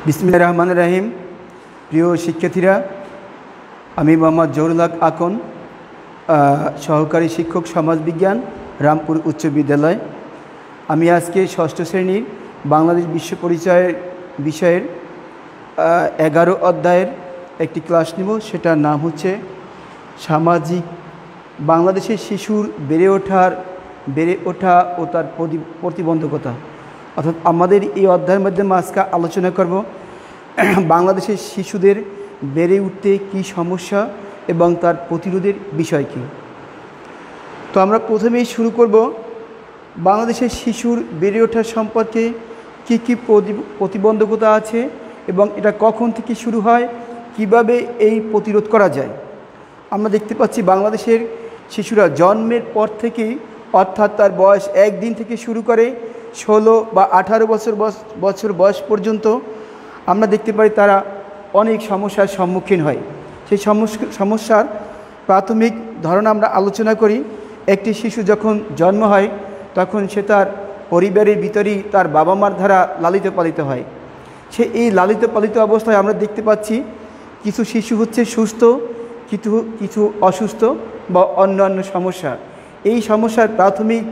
বিসমিল্লাহির রহমানির রহিম। প্রিয় শিক্ষার্থীরা, আমি মোহাম্মদ জহুরুল হক আকন, সহকারী শিক্ষক সমাজবিজ্ঞান, রামপুর উচ্চ বিদ্যালয়। আমি আজকে ষষ্ঠ শ্রেণীর বাংলাদেশ বিশ্ব পরিচয়ের বিষয়ের 11 অধ্যায়ের একটি ক্লাস নেব। সেটার নাম হচ্ছে সামাজিক বাংলাদেশের শিশুর বেড়ে ওঠা ও তার প্রতিবন্ধকতা। অর্থাৎ আমাদের এই অধ্যায়ের মাধ্যমে আজকে আলোচনা করব বাংলাদেশের শিশুদের বেড়ে উঠতে কী সমস্যা এবং তার প্রতিরোধের বিষয় কী। তো আমরা প্রথমেই শুরু করব বাংলাদেশের শিশুর বেড়ে ওঠা সম্পর্কে কী কী প্রতিবন্ধকতা আছে এবং এটা কখন থেকে শুরু হয়, কিভাবে এই প্রতিরোধ করা যায়। আমরা দেখতে পাচ্ছি বাংলাদেশের শিশুরা জন্মের পর থেকেই, অর্থাৎ তার বয়স 1 দিন থেকে শুরু করে 16 বা 18 বছর বয়স পর্যন্ত আমরা দেখতে পাই তারা অনেক সমস্যার সম্মুখীন হয়। সেই সমস্যার প্রাথমিক ধারণা আমরা আলোচনা করি। একটি শিশু যখন জন্ম হয় তখন সে তার পরিবারের ভিতরেই তার বাবা মার দ্বারা লালিত পালিত হয়। সে এই লালিত পালিত অবস্থায় আমরা দেখতে পাচ্ছি কিছু শিশু হচ্ছে সুস্থ, কিছু অসুস্থ বা অন্যান্য সমস্যা। এই সমস্যার প্রাথমিক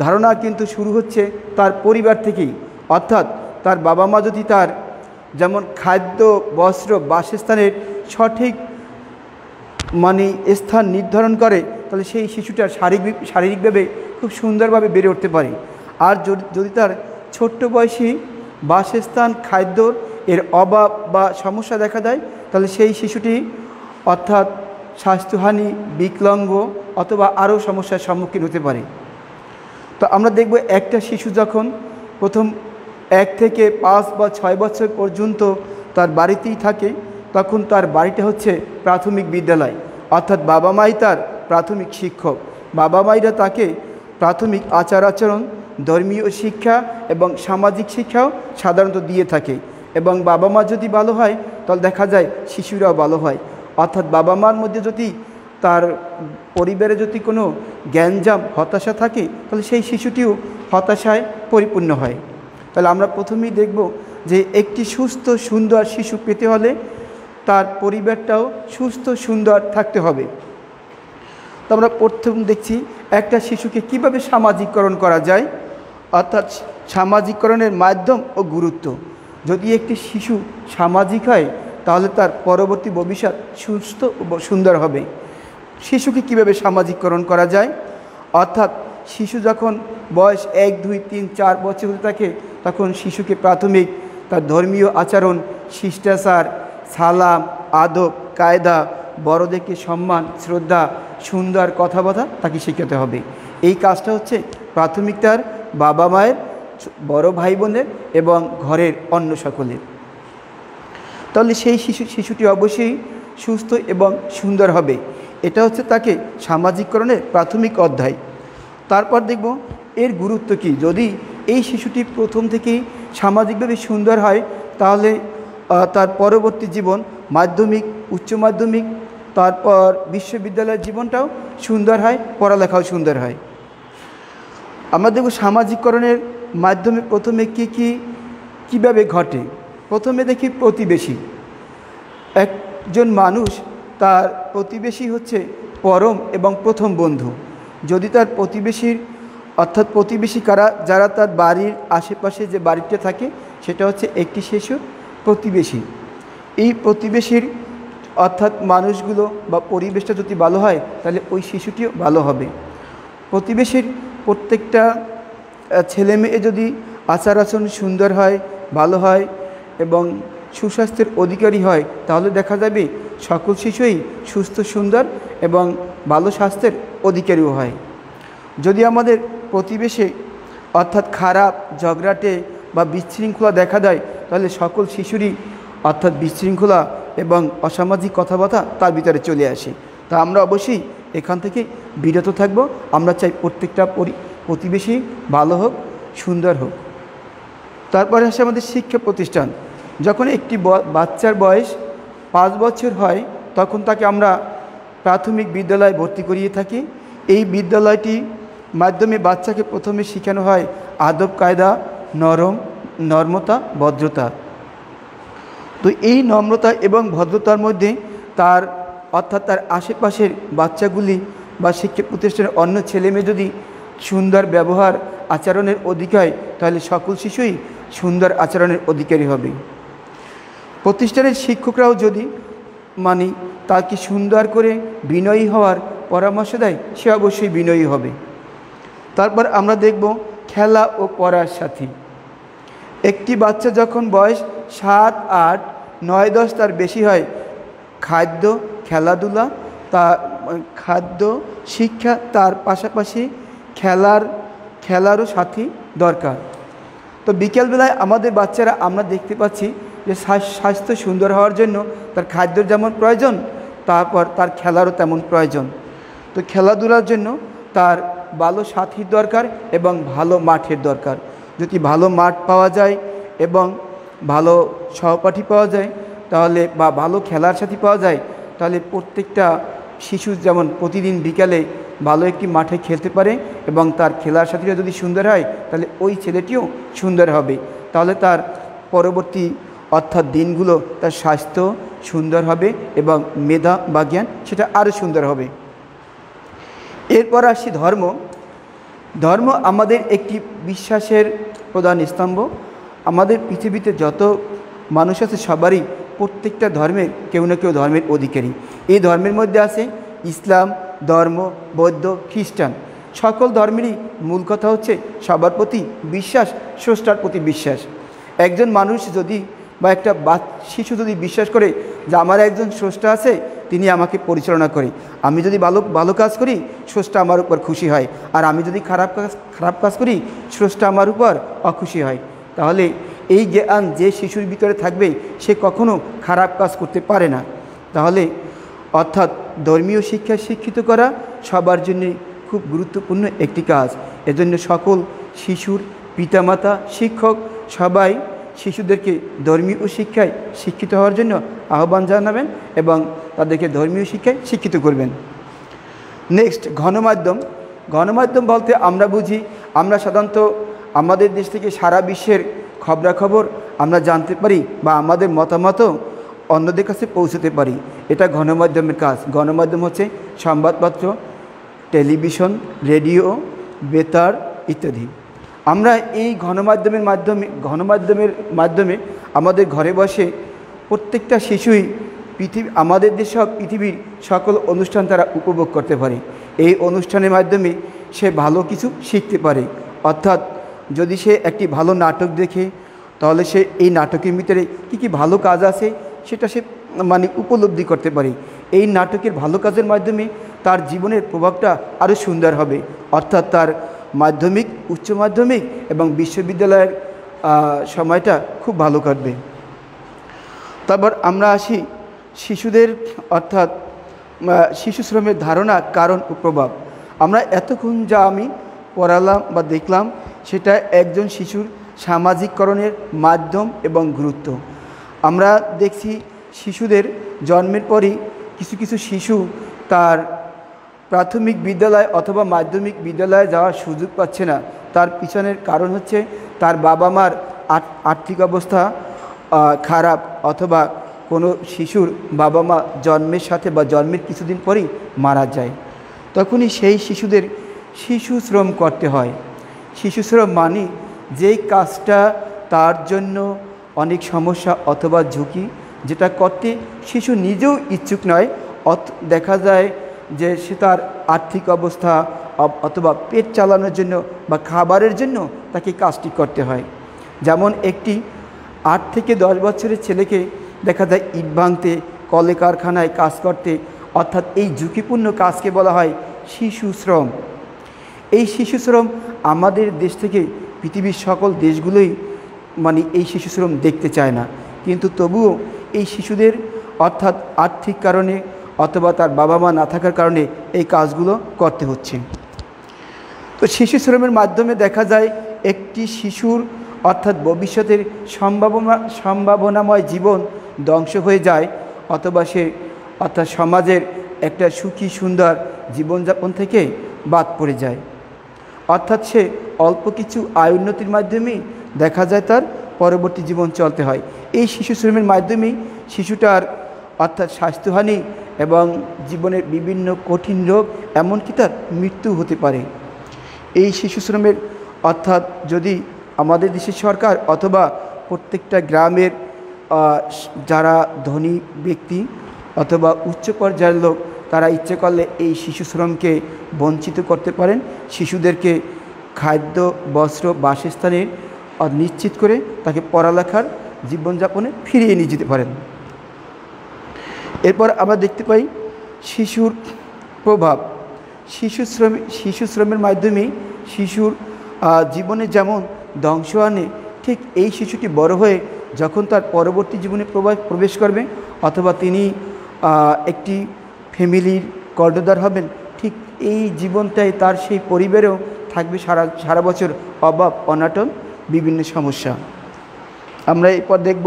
ধারণা কিন্তু শুরু হচ্ছে তার পরিবার থেকেই। অর্থাৎ তার বাবা মা যদি তার যেমন খাদ্য, বস্ত্র, বাসস্থানের সঠিক স্থান নির্ধারণ করে, তাহলে সেই শিশুটার শারীরিকভাবে খুব সুন্দরভাবে বেড়ে উঠতে পারে। আর যদি তার ছোট্ট বয়সী বাসস্থান, খাদ্যর এর অভাব বা সমস্যা দেখা দেয়, তাহলে সেই শিশুটি অর্থাৎ স্বাস্থ্যহানি, বিকলাঙ্গ অথবা আরও সমস্যার সম্মুখীন হতে পারে। তো আমরা দেখব একটা শিশু যখন প্রথম 1 থেকে 5 বা 6 বছর পর্যন্ত তার বাড়িতেই থাকে, তখন তার বাড়িটা হচ্ছে প্রাথমিক বিদ্যালয়। অর্থাৎ বাবা মাই তার প্রাথমিক শিক্ষক। বাবা মাইরা তাকে প্রাথমিক আচার-আচরণ, ধর্মীয় শিক্ষা এবং সামাজিক শিক্ষাও সাধারণত দিয়ে থাকে। এবং বাবা মা যদি ভালো হয় তাহলে দেখা যায় শিশুরাও ভালো হয়। অর্থাৎ বাবা মার মধ্যে যদি তার পরিবারে যদি কোনো জ্ঞানজাম, হতাশা থাকে, তাহলে সেই শিশুটিও হতাশায় পরিপূর্ণ হয়। তাহলে আমরা প্রথমেই দেখব যে একটি সুস্থ সুন্দর শিশু পেতে হলে তার পরিবারটাও সুস্থ সুন্দর থাকতে হবে। তো আমরা প্রথম দেখছি একটা শিশুকে কিভাবে সামাজিকরণ করা যায়, অর্থাৎ সামাজিকরণের মাধ্যম ও গুরুত্ব। যদি একটি শিশু সামাজিক হয় তাহলে তার পরবর্তী ভবিষ্যৎ সুস্থ ও সুন্দর হবে। শিশুকে কিভাবে সামাজিকরণ করা যায়, অর্থাৎ শিশু যখন বয়স 1, 2, 3, 4 বছর হতে থাকে, তখন শিশুকে প্রাথমিক তার ধর্মীয় আচরণ, শিষ্টাচার, সালাম, আদব, কায়দা, বড়দেরকে সম্মান, শ্রদ্ধা, সুন্দর কথাবার্তা তাকে শেখাতে হবে। এই কাজটা হচ্ছে প্রাথমিক তার বাবা মায়ের, বড় ভাই বোনের এবং ঘরের অন্য সকলের। তাহলে সেই শিশুটি অবশ্যই সুস্থ এবং সুন্দর হবে। এটা হচ্ছে তাকে সামাজিকরণের প্রাথমিক অধ্যায়। তারপর দেখব এর গুরুত্ব কী। যদি এই শিশুটি প্রথম থেকেই সামাজিকভাবে সুন্দর হয়, তাহলে তার পরবর্তী জীবন, মাধ্যমিক, উচ্চ মাধ্যমিক, তারপর বিশ্ববিদ্যালয়ের জীবনটাও সুন্দর হয়, পড়ালেখাও সুন্দর হয়। আমরা দেখব সামাজিকরণের মাধ্যমে প্রথমে কীভাবে ঘটে। প্রথমে দেখি প্রতিবেশী। একজন মানুষ, তার প্রতিবেশী হচ্ছে পরম এবং প্রথম বন্ধু। যদি তার প্রতিবেশীর, অর্থাৎ প্রতিবেশী কারা, যারা তার বাড়ির আশেপাশে যে বাড়িতে থাকে, সেটা হচ্ছে একটি শিশুর প্রতিবেশী। এই প্রতিবেশীর অর্থাৎ মানুষগুলো বা পরিবেশটা যদি ভালো হয়, তাহলে ওই শিশুটিও ভালো হবে। প্রতিবেশীর প্রত্যেকটা ছেলে মেয়ে যদি আচার আচরণ সুন্দর হয়, ভালো হয় এবং সুস্বাস্থ্যের অধিকারী হয়, তাহলে দেখা যাবে সকল শিশুই সুস্থ, সুন্দর এবং ভালো স্বাস্থ্যের অধিকারীও হয়। যদি আমাদের প্রতিবেশে অর্থাৎ খারাপ, ঝগড়াটে বা বিশৃঙ্খলা দেখা দেয়, তাহলে সকল শিশুরই অর্থাৎ বিশৃঙ্খলা এবং অসামাজিক কথাবার্তা তার ভিতরে চলে আসে। তা আমরা অবশ্যই এখান থেকে বিরত থাকব। আমরা চাই প্রত্যেকটা প্রতিবেশী ভালো হোক, সুন্দর হোক। তারপরে আসে আমাদের শিক্ষা প্রতিষ্ঠান। যখন একটি বাচ্চার বয়স 5 বছর হয়, তখন তাকে আমরা প্রাথমিক বিদ্যালয়ে ভর্তি করিয়ে থাকি। এই বিদ্যালয়টি মাধ্যমে বাচ্চাকে প্রথমে শেখানো হয় আদব, কায়দা, নরমতা, ভদ্রতা। তো এই নম্রতা এবং ভদ্রতার মধ্যে তার অর্থাৎ তার আশেপাশের বাচ্চাগুলি বা শিক্ষা প্রতিষ্ঠানের অন্য ছেলেমেয়ে যদি সুন্দর ব্যবহার আচরণের অধিকারী, তাহলে সকল শিশুই সুন্দর আচরণের অধিকারী হবে। প্রতিষ্ঠানের শিক্ষকরাও যদি তাকে সুন্দর করে বিনয়ী হওয়ার পরামর্শ দেয়, সে অবশ্যই বিনয়ী হবে। তারপর আমরা দেখব খেলা ও পড়ার সাথী। একটি বাচ্চা যখন বয়স 7, 8, 9, 10 তার বেশি হয়, খাদ্য, খেলাধুলা, খাদ্য শিক্ষা, তার পাশাপাশি খেলারও সাথী দরকার। তো বিকেলবেলায় আমাদের বাচ্চারা আমরা দেখতে পাচ্ছি যে স্বাস্থ্য সুন্দর হওয়ার জন্য তার খাদ্যর যেমন প্রয়োজন, তারপর তার খেলারও তেমন প্রয়োজন। তো খেলাধুলার জন্য তার ভালো সাথীর দরকার এবং ভালো মাঠের দরকার। যদি ভালো মাঠ পাওয়া যায় এবং ভালো সহপাঠী পাওয়া যায়, তাহলে বা ভালো খেলার সাথী পাওয়া যায়, তাহলে প্রত্যেকটা শিশু যেমন প্রতিদিন বিকালে ভালো একটি মাঠে খেলতে পারে এবং তার খেলার সাথীরা যদি সুন্দর হয়, তাহলে ওই ছেলেটিও সুন্দর হবে। তাহলে তার পরবর্তী অর্থাৎ দিনগুলো তার স্বাস্থ্য সুন্দর হবে এবং মেধা বা জ্ঞান সেটা আরও সুন্দর হবে। এরপর আসি ধর্ম। ধর্ম আমাদের একটি বিশ্বাসের প্রধান স্তম্ভ। আমাদের পৃথিবীতে যত মানুষ আছে সবারই প্রত্যেকটা ধর্মের কেউ না কেউ ধর্মের অধিকারী। এই ধর্মের মধ্যে আছে ইসলাম ধর্ম, বৌদ্ধ, খ্রিস্টান। সকল ধর্মেরই মূল কথা হচ্ছে সবার প্রতি বিশ্বাস, স্রষ্টার প্রতি বিশ্বাস। একজন মানুষ যদি বা একটা শিশু যদি বিশ্বাস করে যে আমার একজন স্রষ্টা আছে, তিনি আমাকে পরিচালনা করে, আমি যদি ভালো কাজ করি স্রষ্টা আমার উপর খুশি হয়, আর আমি যদি খারাপ কাজ করি স্রষ্টা আমার উপর অখুশি হয়, তাহলে এই জ্ঞান যে শিশুর ভিতরে থাকবে সে কখনো খারাপ কাজ করতে পারে না। তাহলে অর্থাৎ ধর্মীয় শিক্ষায় শিক্ষিত করা সবার জন্য খুব গুরুত্বপূর্ণ একটি কাজ। এজন্য সকল শিশুর পিতামাতা, শিক্ষক সবাই শিশুদেরকে ধর্মীয় শিক্ষায় শিক্ষিত হওয়ার জন্য আহ্বান জানাবেন এবং তাদেরকে ধর্মীয় শিক্ষায় শিক্ষিত করবেন। নেক্সট, গণমাধ্যম। গণমাধ্যম বলতে আমরা বুঝি, আমরা সাধারণত আমাদের দেশ থেকে সারা বিশ্বের খবরাখবর আমরা জানতে পারি বা আমাদের মতামতও অন্যদের কাছে পৌঁছতে পারি। এটা গণমাধ্যমের কাজ। গণমাধ্যম হচ্ছে সংবাদপত্র, টেলিভিশন, রেডিও, বেতার ইত্যাদি। আমরা এই গণমাধ্যমের মাধ্যমে আমাদের ঘরে বসে প্রত্যেকটা শিশুই আমাদের দেশ সহ পৃথিবীর সকল অনুষ্ঠান তারা উপভোগ করতে পারে। এই অনুষ্ঠানের মাধ্যমে সে ভালো কিছু শিখতে পারে। অর্থাৎ যদি সে একটি ভালো নাটক দেখে, তাহলে সে এই নাটকের ভিতরে কী ভালো কাজ আছে সেটা সে উপলব্ধি করতে পারে। এই নাটকের ভালো কাজের মাধ্যমে তার জীবনের প্রভাবটা আরও সুন্দর হবে। অর্থাৎ তার মাধ্যমিক, উচ্চ মাধ্যমিক এবং বিশ্ববিদ্যালয়ের সময়টা খুব ভালো কাটবে। তারপর আমরা আসি শিশুদের অর্থাৎ শিশু শ্রমের ধারণা, কারণ ও প্রভাব। আমরা এতক্ষণ যা আমি পড়ালাম বা দেখলাম সেটা একজন শিশুর সামাজিককরণের মাধ্যম এবং গুরুত্ব। আমরা দেখছি শিশুদের জন্মের পরই কিছু শিশু তার প্রাথমিক বিদ্যালয় অথবা মাধ্যমিক বিদ্যালয়ে যাওয়ার সুযোগ পাচ্ছে না। তার পিছনের কারণ হচ্ছে তার বাবা মার আর্থিক অবস্থা খারাপ, অথবা কোনো শিশুর বাবা মা জন্মের সাথে বা জন্মের কিছুদিন পরেই মারা যায়। তখনই সেই শিশুদের শিশু শ্রম করতে হয়। শিশু শ্রম মানে যেই কাজটা তার জন্য অনেক সমস্যা অথবা ঝুঁকি, যেটা করতে শিশু নিজেও ইচ্ছুক নয়। দেখা যায় যে সে তার আর্থিক অবস্থা অথবা পেট চালানোর জন্য বা খাবারের জন্য তাকে কাজটি করতে হয়। যেমন একটি 8 থেকে 10 বছরের ছেলেকে দেখা যায় ইট ভাঙতে, কলে কারখানায় কাজ করতে, অর্থাৎ এই ঝুঁকিপূর্ণ কাজকে বলা হয় শিশু শ্রম। এই শিশু শ্রম আমাদের দেশ থেকে পৃথিবীর সকল দেশগুলোই এই শিশু শ্রম দেখতে চায় না, কিন্তু তবুও এই শিশুদের অর্থাৎ আর্থিক কারণে অথবা তার বাবা মা না থাকার কারণে এই কাজগুলো করতে হচ্ছে। তো শিশু শ্রমের মাধ্যমে দেখা যায় একটি শিশুর অর্থাৎ ভবিষ্যতের সম্ভাবনাময় জীবন ধ্বংস হয়ে যায়, অথবা সে অর্থাৎ সমাজের একটা সুখী সুন্দর জীবনযাপন থেকে বাদ পড়ে যায়। অর্থাৎ সে অল্প কিছু আয় উন্নতির মাধ্যমেই দেখা যায় তার পরবর্তী জীবন চলতে হয়। এই শিশু শ্রমের মাধ্যমেই শিশুটার অর্থাৎ স্বাস্থ্যহানি এবং জীবনের বিভিন্ন কঠিন রোগ এমনকি তার মৃত্যু হতে পারে। এই শিশু শ্রমের অর্থাৎ যদি আমাদের দেশের সরকার অথবা প্রত্যেকটা গ্রামের যারা ধনী ব্যক্তি অথবা উচ্চ পর্যায়ের লোক তারা ইচ্ছে করলে এই শিশু শ্রমকে বঞ্চিত করতে পারেন, শিশুদেরকে খাদ্য, বস্ত্র, বাসস্থানের নিশ্চিত করে তাকে পড়ালেখার জীবনযাপনে ফিরিয়ে নিয়ে যেতে পারেন। এরপর আমরা দেখতে পাই শিশুর প্রভাব। শিশু শ্রমের মাধ্যমেই শিশুর জীবনে যেমন ধ্বংস আনে, ঠিক এই শিশুটি বড় হয়ে যখন তার পরবর্তী জীবনে প্রবেশ করবে অথবা তিনি একটি ফ্যামিলির কর্ণধার হবেন, ঠিক এই জীবনটাই তার সেই পরিবারেও থাকবে সারা বছর অভাব, অনাটন, বিভিন্ন সমস্যা। আমরা এরপর দেখব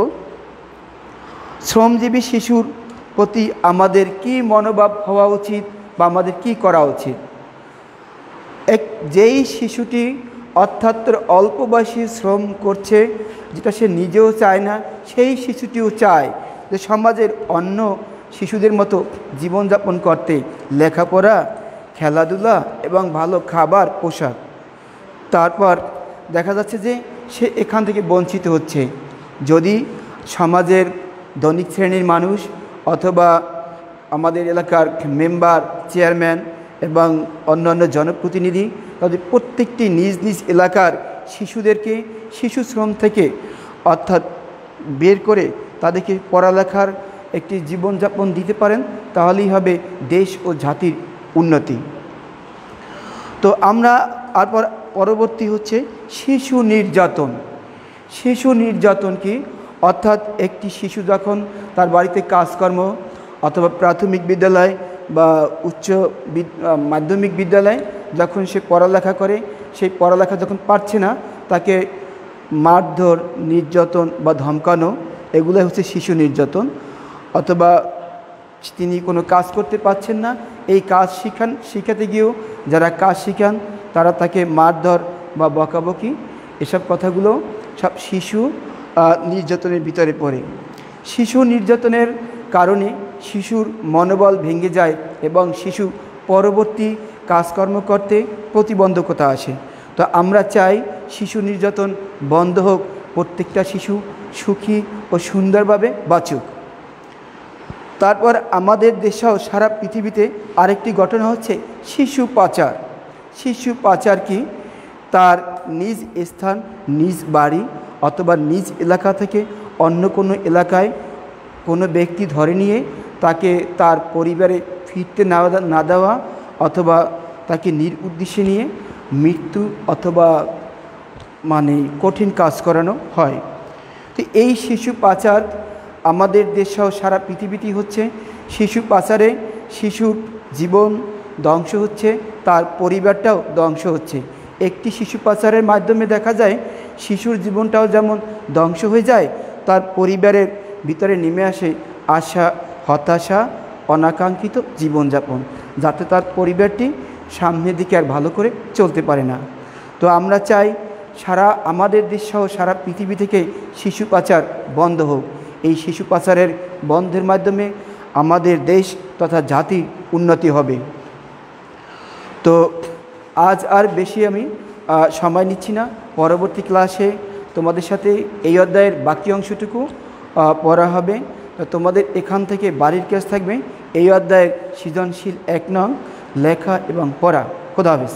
শ্রমজীবী শিশুর প্রতি আমাদের কি মনোভাব হওয়া উচিত বা আমাদের কি করা উচিত। যেই শিশুটি অর্থাৎ অল্প বয়সী শ্রম করছে, যেটা সে নিজেও চায় না, সেই শিশুটিও চায় যে সমাজের অন্য শিশুদের মতো জীবনযাপন করতে, লেখাপড়া, খেলাধুলা এবং ভালো খাবার, পোশাক। তারপর দেখা যাচ্ছে যে সে এখান থেকে বঞ্চিত হচ্ছে। যদি সমাজের ধনিক শ্রেণীর মানুষ অথবা আমাদের এলাকার মেম্বার, চেয়ারম্যান এবং অন্যান্য জনপ্রতিনিধি তাদের প্রত্যেকটি নিজ নিজ এলাকার শিশুদেরকে শিশু শ্রম থেকে অর্থাৎ বের করে তাদেরকে পড়ালেখার একটি জীবনযাপন দিতে পারেন, তাহলেই হবে দেশ ও জাতির উন্নতি। তো আমরা পরবর্তী হচ্ছে শিশু নির্যাতন। শিশু নির্যাতন কি? অর্থাৎ একটি শিশু যখন তার বাড়িতে কাজকর্ম অথবা প্রাথমিক বিদ্যালয় বা উচ্চ মাধ্যমিক বিদ্যালয় যখন সে পড়ালেখা করে, সেই পড়ালেখা যখন পারছে না, তাকে মারধর, নির্যাতন বা ধমকানো, এগুলোই হচ্ছে শিশু নির্যাতন। অথবা তিনি কোনো কাজ করতে পারছেন না, এই কাজ শিখাতে গিয়েও যারা কাজ শিখান তারা তাকে মারধর বা বকাবকি, এসব কথাগুলো সব শিশু নির্যাতনের ভিতরে পড়ে। শিশু নির্যাতনের কারণে শিশুর মনোবল ভেঙে যায় এবং শিশু পরবর্তী কাজকর্ম করতে প্রতিবন্ধকতা আসে। তো আমরা চাই শিশু নির্যাতন বন্ধ হোক, প্রত্যেকটা শিশু সুখী ও সুন্দরভাবে বাঁচুক। তারপর আমাদের দেশেও সারা পৃথিবীতে আরেকটি ঘটনা হচ্ছে শিশু পাচার। শিশু পাচার কি? তার নিজ স্থান, নিজ বাড়ি অথবা নিজ এলাকা থেকে অন্য কোনো এলাকায় কোনো ব্যক্তি ধরে নিয়ে তাকে তার পরিবারে ফিরতে না দেওয়া অথবা তাকে নিরুদ্দেশ্যে নিয়ে মৃত্যু অথবা কঠিন কাজ করানো হয়। তো এই শিশু পাচার আমাদের দেশেও সারা পৃথিবীতেই হচ্ছে। শিশু পাচারে শিশুর জীবন ধ্বংস হচ্ছে, তার পরিবারটাও ধ্বংস হচ্ছে। একটি শিশু পাচারের মাধ্যমে দেখা যায় শিশুর জীবনটাও যেমন ধ্বংস হয়ে যায়, তার পরিবারের ভিতরে নেমে আসে আশা, হতাশা, অনাকাঙ্ক্ষিত জীবনযাপন, যাতে তার পরিবারটি সামনের দিকে আর ভালো করে চলতে পারে না। তো আমরা চাই আমাদের দেশ সহ সারা পৃথিবী থেকে শিশু পাচার বন্ধ হোক। এই শিশু পাচারের বন্ধের মাধ্যমে আমাদের দেশ তথা জাতির উন্নতি হবে। তো আজ আর বেশি আমি সময় নিচ্ছি না, পরবর্তী ক্লাসে তোমাদের সাথে এই অধ্যায়ের বাকি অংশটুকু পড়া হবে। তোমাদের এখান থেকে বাড়ির কাজ থাকবে এই অধ্যায়ের সৃজনশীল 1 নং লেখা এবং পড়া। খোদা হাফেজ।